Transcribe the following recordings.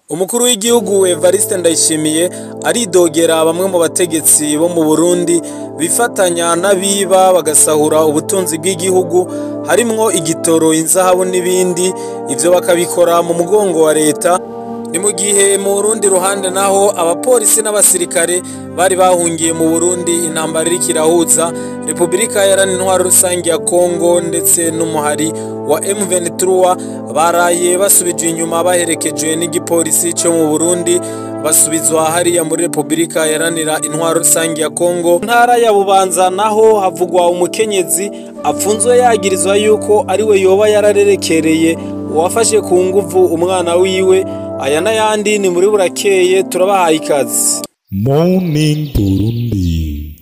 Umukuru w'igihugu Evariste Ndayishimiye aridogera bamwe mu bategetsi bo mu Burundi bifatanya n'abiba bagasahura ubutunzi bw'igihugu harimwo igitoro, inzahabu n'ibindi, ivyo bakabikora mu mugongo wa leta. Ni mu gihe mu rundi ruhande naho abapolisi n'abasirikare bari bahungiye mu Burundi intambara iriko irahuza Repubulika Iharanira Intwaro Rusangi ya Kongo ndetse n'umuhari wa M23 baraye basubijwe inyuma baherekejwe n'igipolisi cyo mu Burundi basubizwa hariya muri Repubulika Iharanira Intwaro Rusangi ya Kongo. Ntara ya Bubanza naho havugwa umukenyezi apfunzwe yagirizwa yuko ariwe yoba yararerekereye uwafashe ku nguvu umwana wiwe. Aya n'ayandi ni muri Burakeye, turabahaye ikaze. Morning Burundi,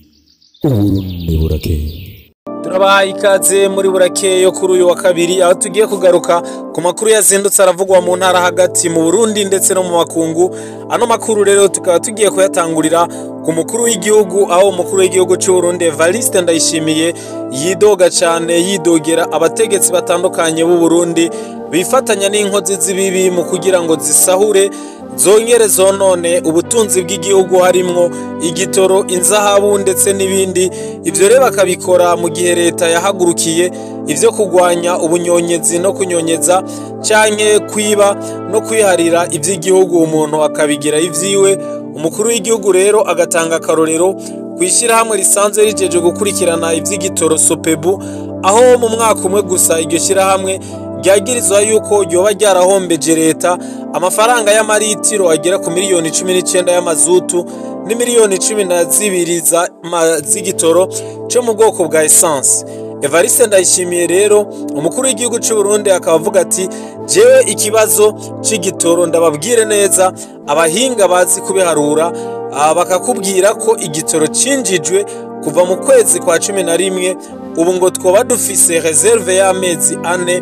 Uburundi Burakeye. Turabahaye ikaze muri Burakeye yo kuri uyu wa kabiri, aho tugiye kugaruka ku makuru yazindutse aravugwa mu ntara hagati mu Burundi ndetse no mu makungu. Ano makuru rero tukaba tugiye kuyatangurira ku mukuru w'igihugu, aho umukuru w'igihugu cy'u Burundi Evariste Ndayishimiye yidoga cyane, yidogera abategetsi batandukanye b'u Burundi bifatanya n'inkozi z'ibibi mu kugira ngo zisahure zongere zonone ubutunzi bw'igihugu harimwo igitoro, inzahabu ndetse n'ibindi. Ivyo rero bakabikora mu gihe leta yahagurukiye ivyo kugwanya ubunyonyezi no kunyonyeza canke kwiba no kwiharira ivy'igihugu, umuntu akabigira ivyiwe. Umukuru w'igihugu rero agatanga akarorero kwishira hamwe risanzwe rijeje gukurikirana ivy'igitoro Sopebu, aho mu mwaka umwe gusa iryo shira hamwe ryagirizwa yuko ryoba ryarahombeje leta amafaranga y'amaritiro agera ku miliyoni 19 y'amazutu ni miliyoni 12 z'igitoro cyo mu bwoko bwa essence. Evariste Ndayishimiye rero umukuru w'igihugu cy'u Burundi akaba avuga ati jewe ikibazo c'igitoro ndababwire neza, abahinga bazi kubiharura bakakubwira ko igitoro cinjijwe kuva mu kwezi kwa 11, ubu ngo twoba dufise reserve y'amezi 4.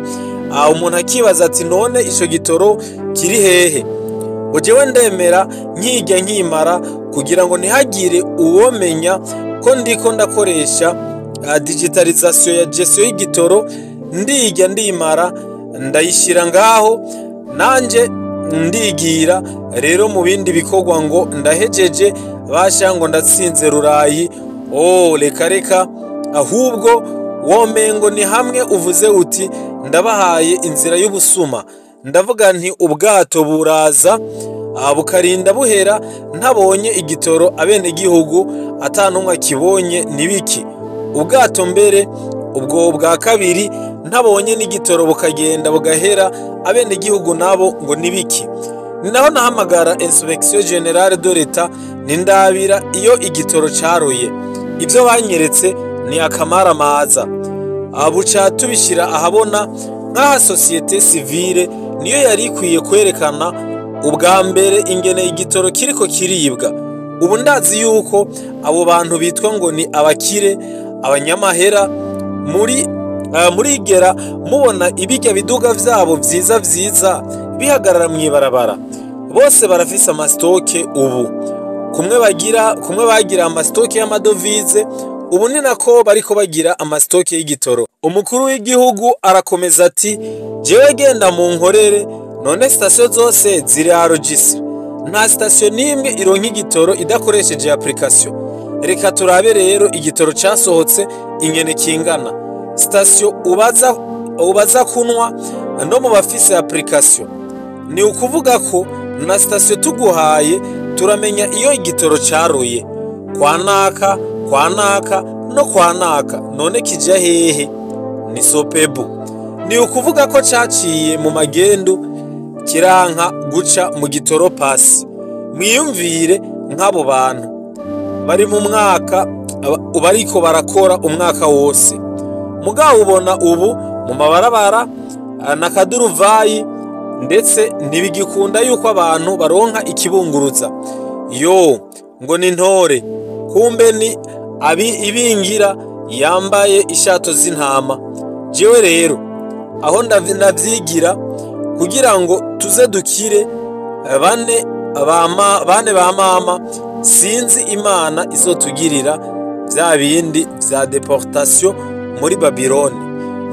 Umuntu akibaza ati none ico gitoro kiri hehe? Jewe ndemera nkijya nkimara kugira ngo ntihagire uwomenya ko ndiko ndakoresha digitalisation ya gestion y'igitoro, ndijya ndimara ndayishira ngaho nanje ndigira rero mu bindi bikorwa ngo ndahejeje basha ngo ndatsinze rurayi. Reka ahubwo womengo ni hamwe uvuze uti ndabahaye inzira y'ubusuma. Ndavuga nti ubwato buraza bukarinda buhera ntabonye igitoro abene gihugu atanumwe kibonye nibiki. Ubwato mbere ubwo bwa kabiri ntabonye n'igitoro bukagenda bugahera abene gihugu nabo ngo nibiki. Ni naho nahamagara Inspection Generale de l'Etat nindabira iyo igitoro caroye. Ivyo banyeretse ni akamara maza. Buca tubishira ahabona nk'aha societe civile niyo yari ikwiye kwerekana ubwa mbere ingene igitoro kiriko kiribwa. Ubu ndazi yuko abo bantu bitwa ngo ni abakire, abanyamahera, murigera mubona ibijya biduga vyabo vyiza bihagarara mw'ibarabara. Bose barafise amastoke ubu. Kumwe bagira amastoke y'amadovize, ubu ni nako bariko bagira amastoke y'igitoro. Umukuru w'igihugu arakomeza ati jewe genda mu nkorere, none station zose ziri arogisi, nta station nimwe ironka igitoro idakoresheje application. Reka turabe rero igitoro casohotse ingene kingana. Station ubaza kunwa no mu bafise application, ni ukuvuga ko na station tuguhaye turamenya iyo igitoro caroye kwa naka no kwa naka. None kija hehe? Ni Sopebu. Ni ukuvuga ko caciye mu magendu kiranka guca mu gitoro pasi. Mwiyumvire nk'abo bantu bari mu mwaka bariko barakora umwaka wose, mugabo ubona ubu mu mabarabara na kaduruvayi ndetse ntibigikunda yuko abantu baronka ikibunguruza. Ngo ni ntore, kumbe ni ibingira yambaye ishato z'intama. Jewe rero aho ndavyigira kugira ngo tuze dukire bane ba mama, sinzi Imana izotugirira vya bindi vya deportation muri Babiloni.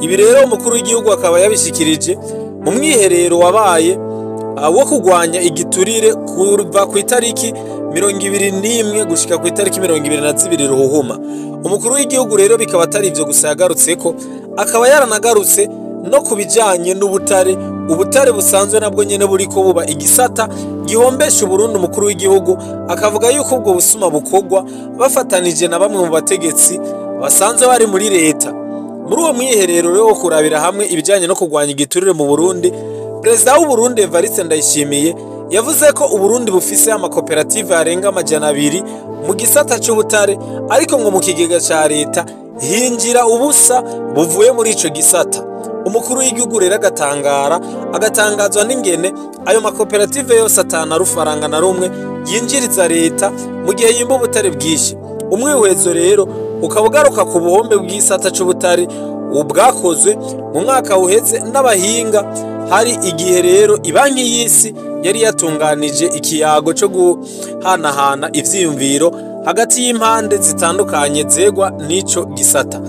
Ibi rero umukuru w'igihugu akaba yabishikirije mu mwiherero wabaye wo kugwanya igiturire kuva ku itariki 21 gushika ku itariki 22 Ruhuhuma. Umukuru w'igihugu rero bikaba atari ivyo gusa yagarutseko, akaba yaranagarutse no kubijanye n'ubutare. Ubutare busanzwe nabwo nyene buriko buba igisata gihombesha Burundi. Umukuru w'igihugu akavuga yuko ubwo busuma bukogwa bafatanije na bamwe mu bategetsi basanzwe bari muri leta. Muri uwo mwiherero rero wo kurabira hamwe ibijanye no kugwanya igiturire mu Burundi, Perezida w'u Burundi Evariste Ndayishimiye yavuze ko Uburundi bufise amakoperative arenga 200 mu gisata c'ubutare, ariko ngo mu kigega ca leta hinjira ubusa buvuye muri ico gisata. Umukuru w'igihugu rero agatangazwa n'ingene ayo makoperative yose atana rufaranga na rumwe yinjiriza leta mu gihe yimba ubutare bwinshi. Umwihwezo rero ukaba ugaruka ku buhombe bw'isata c'ubutare ubwakozwe mu mwaka uheze n'abahinga. Hari igihe rero ibanki y'isi yari yatunganije ikiyago cyo guhanahana ivyiyumviro hagati y'impande zitandukanye zegwa n'ico gisata.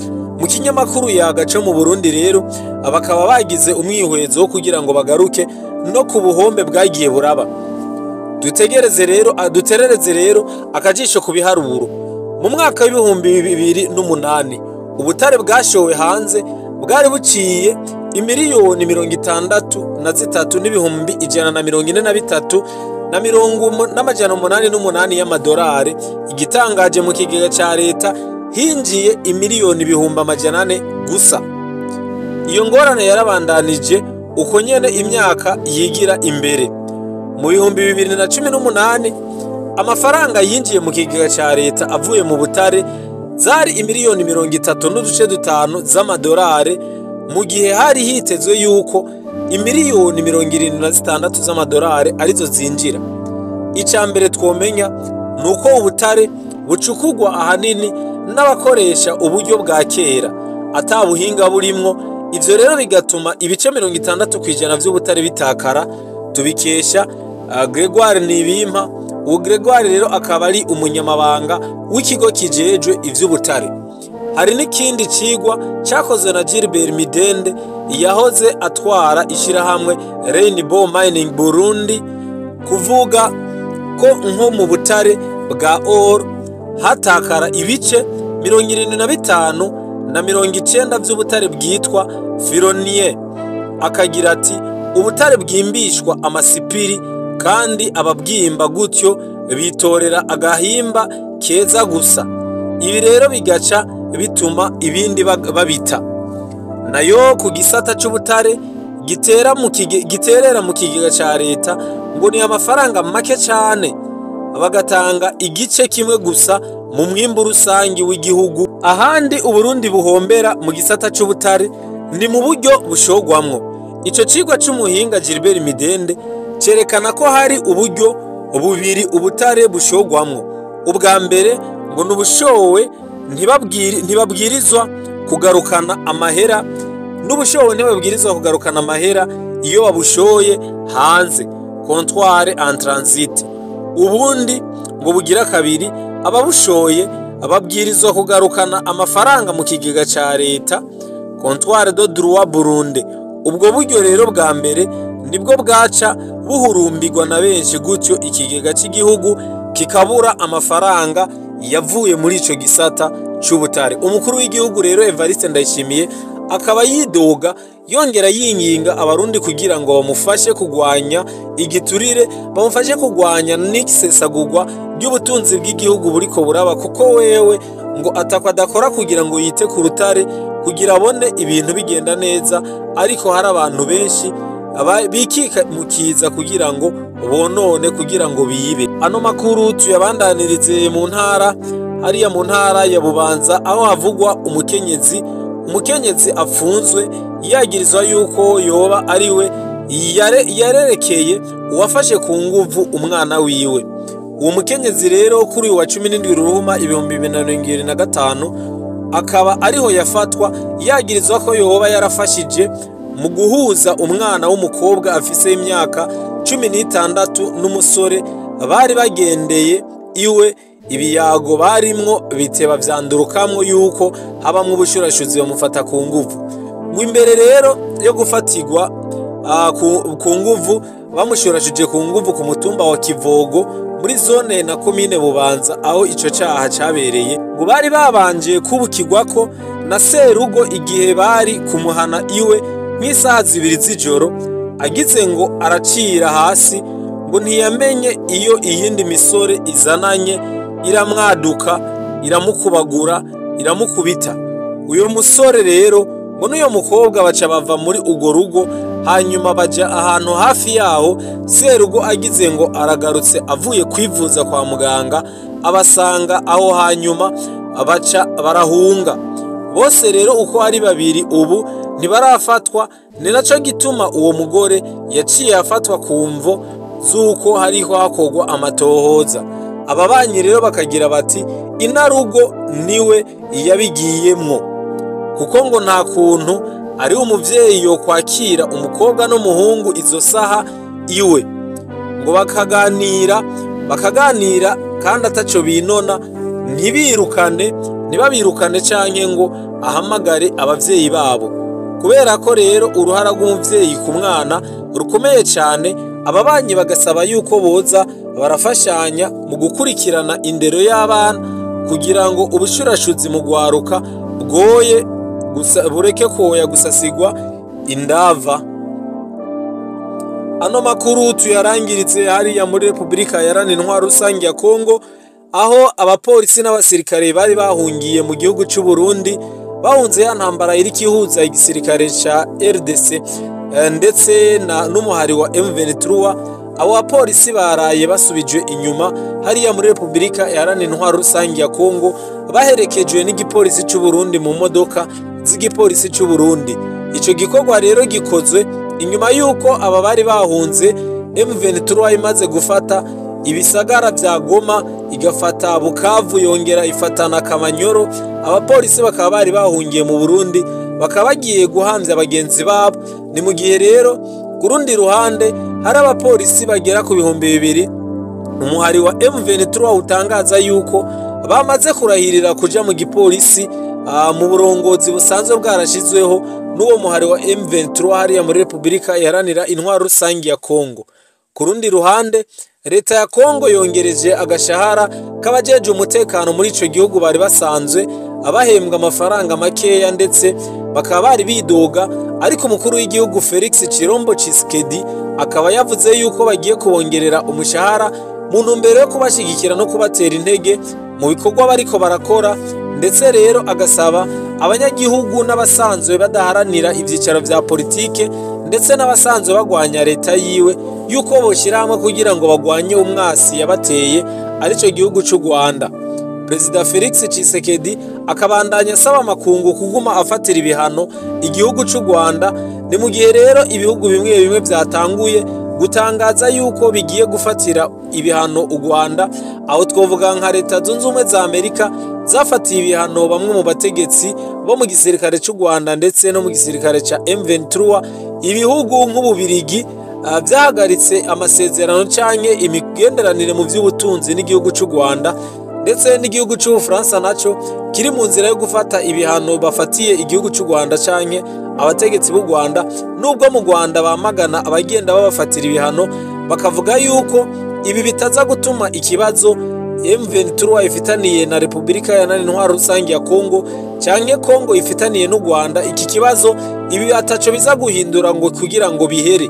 Mu kinyamakuru Yaga co mu Burundi rero abakaba bagize umwihwezo wo kugira ngo bagaruke no ku buhombe bwagiye buraba. Duterereze rero akajisho ku biharuro. Mu mwaka w'ibihumbi 2008 ubutare bwashowe hanze bwari buciye imiliyoni 63 n'ibihumbi 143 n'amajana 88 y'amadolari. Igitangaje mu kigega ca leta hinjiye imiliyoni ibihumbi 400 gusa. Iyo ngorane yarabandanije uko nyene imyaka yigira imbere. Mu bihumbi 2018 amafaranga yinjiye mu kigega ca leta avuye mu butare zari imiliyoni 33.5 z'amadolari, mu gihe hari hitezwe yuko imiliyoni 76 z'amadolari arizo zinjira. Icambere twomenya nuko ubutare bucukugwa ahanini n'abakoresha uburyo bwa kera atabuhinga burimwo. Ivyo rero bigatuma ibice 60% vy'ubutare bitakara. Tubikesha Gregoire Nibimpa. Uwo Gregoire rero akaba ari umunyamabanga w'ikigo kijejwe ivy'ubutare. Hari n'ikindi cigwa cakozwe na Gilbert Midende yahoze atwara ishirahamwe Rainbow Mining Burundi, kuvuga ko nko mu butare bwa or hatakara ibice 75 na 90 vy'ubutare bwitwa Fironier. Akagira ati ubutare bwimbishwa amasipiri kandi ababwimba gutyo bitorera agahimba keza gusa. Ibi rero bigaca bituma ibindi babita. Nayo ku gisata c'ubutare giterera mu kigega ca leta ngo ni amafaranga make cane, bagatanga igice kimwe gusa mu mwimbu rusangi w'igihugu. Ahandi Uburundi buhombera mu gisata c'ubutare ni mu buryo bushogwamwo. Ico cigwa c'umuhinga Gilbert Midende cerekana ko hari uburyo bubiri ubutare bushogwamwo. Ubwa mbere ngo n'ubushowe ntibabwirizwa kugarukana amahera, n'ubushowe ntibabwirizwa kugarukana amahera iyo babushoye hanze, comptoir en transit. Ubundi ngo bugira kabiri ababushoye ababwirizwa kugarukana amafaranga mu kigega ca leta, comptoir de droit Burundi. Ubwo buryo rero bwa mbere nibwo bwaca buhurumbirwa na benshi, gutyo ikigega cy'igihugu kikabura amafaranga yavuye muri ico gisata c'ubutare. Umukuru w'igihugu rero Evariste Ndayishimiye akaba yidoga yongera yinginga abarundi kugira ngo bamufashe kugwanya igiturire, bamufashe kugwanya n'isesagurwa ry'ubutunzi bw'igihugu buriko buraba, kuko wewe ngo atakwadakora kugira ngo yite ku rutare kugira abone ibintu bigenda neza, ariko hari abantu benshi bikika mukiza kugira ngo bonone, kugira ngo bibe. Ano makuru tuyabandanirize mu ntara, hariya mu ntara ya Bubanza aho havugwa umukenyezi afunzwe yagirizwa yuko yoba ariwe yarerekeye uwafashe ku nguvu umwana wiwe. Uwo mukenyezi rero kuri uwa 17 Ruhuma 2025 akaba ariho yafatwa yagirizwa ko yoba yarafashije mu guhuza umwana w'umukobwa afise imyaka 16 n'umusore bari bagendeye iwe. Ibiyago barimwo biteba vyandurukamwo yuko habamwe ubushurashuzi bamufata ku nguvu. Ngo imbere rero yo gufatirwa ku nguvu bamushurashije ku nguvu ku mutumba wa Kivogo muri zone na komine Bubanza aho ico caha cabereye, ngo bari babanje kubukirwako na serugo igihe bari kumuhana iwe nk'isaha 2 z'ijoro, agize ngo aracira hasi ngo ntiyamenye iyo iyindi misore izananye iramwaduka, iramukubagura, iramukubita. Uyo musore rero ngo n'uyo mukobwa baca bava muri ugo rugo, hanyuma baja ahantu hafi yaho. Serugo agize ngo aragarutse avuye kwivuza kwa muganga, abasanga aho, hanyuma abaca barahunga. Bose rero uko ari babiri ubu ntibarafatwa, ni naco gituma uwo mugore yaciye afatwa ku mvo z'uko hariho hakorwa amatohoza. Ababanyi rero bakagira bati inarugo niwe yabigiyemwo, kuko ngo nta kuntu ari umuvyeyi yo kwakira umukobwa n'umuhungu izo saha iwe, ngo bakaganira kandi ataco binona, ntibabirukane canke ngo ahamagare abavyeyi babo. Kubera ko rero uruhara rw'umuvyeyi ku mwana rukomeye cane, ababanyi bagasaba yuko boza barafashanya mu gukurikirana indero y'abana kugira ngo ubushurashuzi mu gwaruka bwoye bureke koya gusasigwa indava. Ano makuru tuyarangiritse hariya muri Republika Iharanira Intwaro Rusange ya Kongo, aho abapolisi n'abasirikare bari bahungiye mu gihugu c'u Burundi bahunze ya ntambara iri kihuza igisirikare ca RDC ndetse n'umuhari wa M23. Abo bapolisi baraye basubijwe inyuma hariya muri Republika Iharanira Intwaro Rusange ya Kongo, baherekejwe n'igipolisi c'u Burundi mu modoka z'igipolisi c'u Burundi. Ico gikorwa rero gikozwe inyuma yuko aba bari bahunze M23 imaze gufata ibisagara vya Goma, igafata Bukavu, yongera ifatana Kamanyoro. Abapolisi bakaba bari bahungiye mu Burundi, bakaba bagiye guhamvya abagenzi babo. Ni mu gihe rero ku rundi ruhande hari abapolisi bagera ku 2,000 umuhari wa M23 utangaza yuko bamaze kurahirira kuja mu gipolisi mu burongozi busanzwe bwarashizweho n'uwo muhari wa M23 hariya muri Republika Iharanira Intwaro Rusange ya Kongo. Ku rundi ruhande leta ya Kongo yongereje agashahara k'abajeje umutekano muri ico gihugu bari basanzwe abahembwa amafaranga makeya, ndetse bakaba bari bidoga, ariko umukuru w'igihugu Felix Chilombo Tshisekedi akaba yavuze yuko bagiye kubongerera umushahara mu ntumbero yo kubashigikira no kubatera intege mu bikorwa bariko barakora. Ndetse rero agasaba abanyagihugu n'abasanzwe badaharanira ivyicaro vya politike ndetse n'abasanzwe bagwanya leta yiwe yuko boshira hamwe kugira ngo bagwanye umwasi yabateye arico gihugu c'u Rwanda. Perezida Felix Tshisekedi akabandanya asaba amakungu kuguma afatira ibihano igihugu c'u Rwanda. Ni mu gihe rero ibihugu bimwe bimwe vyatanguye gutangaza yuko bigiye gufatira ibihano u Rwanda, aho twovuga nka Leta Zunze Ubumwe za Amerika zafatiye ibihano bamwe mu bategetsi bo mu gisirikare c'u Rwanda ndetse no mu gisirikare ca M23. Ibihugu nk'Ububirigi vyahagaritse amasezerano canke imigenderanire mu vy'ubutunzi n'igihugu c'u Rwanda, ndetse n'igihugu c'Ubufaransa naco kiri mu nzira yo gufata ibihano bafatiye igihugu c'u Rwanda canke abategetsi b'u Rwanda. Nubwo mu Rwanda bamagana abagenda babafatira ibihano, bakavuga yuko ibi bitaza gutuma ikibazo M23 ifitaniye na Republika Iharanira Intwaro Rusange ya Kongo canke Kongo ifitaniye n'u Rwanda, iki kibazo ibi ataco biza guhindura ngo kugira ngo bihere.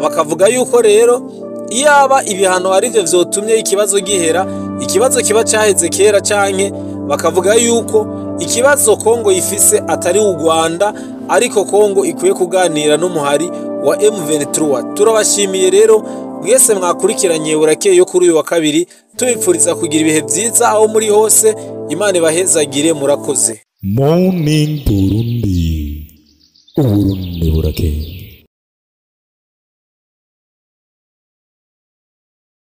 Bakavuga yuko rero iyaba ibihano arivyo vyotumye ikibazo gihera, ikibazo kiba caheze kera, canke bakavuga yuko ikibazo Kongo ifise atari u Rwanda, ariko Kongo ikwiye kuganira n'umuhari wa M23. Turabashimiye rero mwese mwakurikiranye Burakeye yo kuri uyu wa kabiri, tubipfuriza kugira ibihe vyiza aho muri hose. Imana ibahezagire, murakoze. Morning Burundi, Uburundi burakeye.